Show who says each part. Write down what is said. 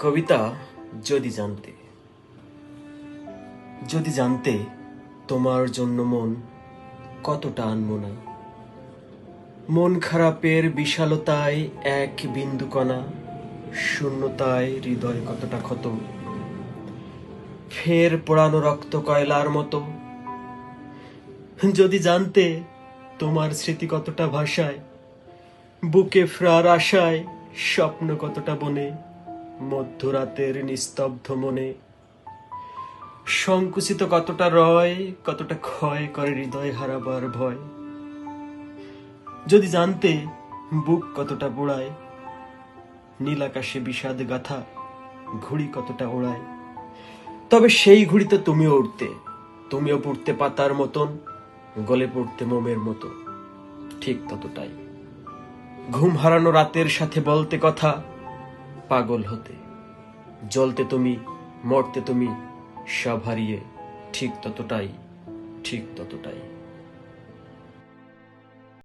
Speaker 1: কবিতা যদি জানতে যদি জানতে তোমার জন্য মন কতটা আনমনা, মন খারাপের বিশালতায় এক বিন্দু কণা, শূন্যতায় হৃদয় কতটা ক্ষত, ফের পোড়ানো রক্ত কয়লার মতো। যদি জানতে তোমার স্মৃতি কতটা ভাষায়, বুকে ফ্রার আশায় স্বপ্ন কতটা বনে, মধ্যরাতের নিস্তব্ধ মনে সংকুচিত কতটা রয়, কতটা ক্ষয় করে হৃদয় হারাবার ভয়। যদি জানতে বুক কতটা পোড়ায়, নীল আকাশে বিষাদ গাথা ঘুড়ি কতটা ওড়ায়, তবে সেই ঘুড়িতে তুমিও উঠতে, তুমিও পড়তে পাতার মতন, গলে পড়তে মোমের মতো, ঠিক ততটাই। ঘুম হারানো রাতের সাথে বলতে কথা, পাগল হতে, জ্বলতে তুমি, মরতে তুমি, সব হারিয়ে ঠিক ততটাই, ঠিক ততটাই।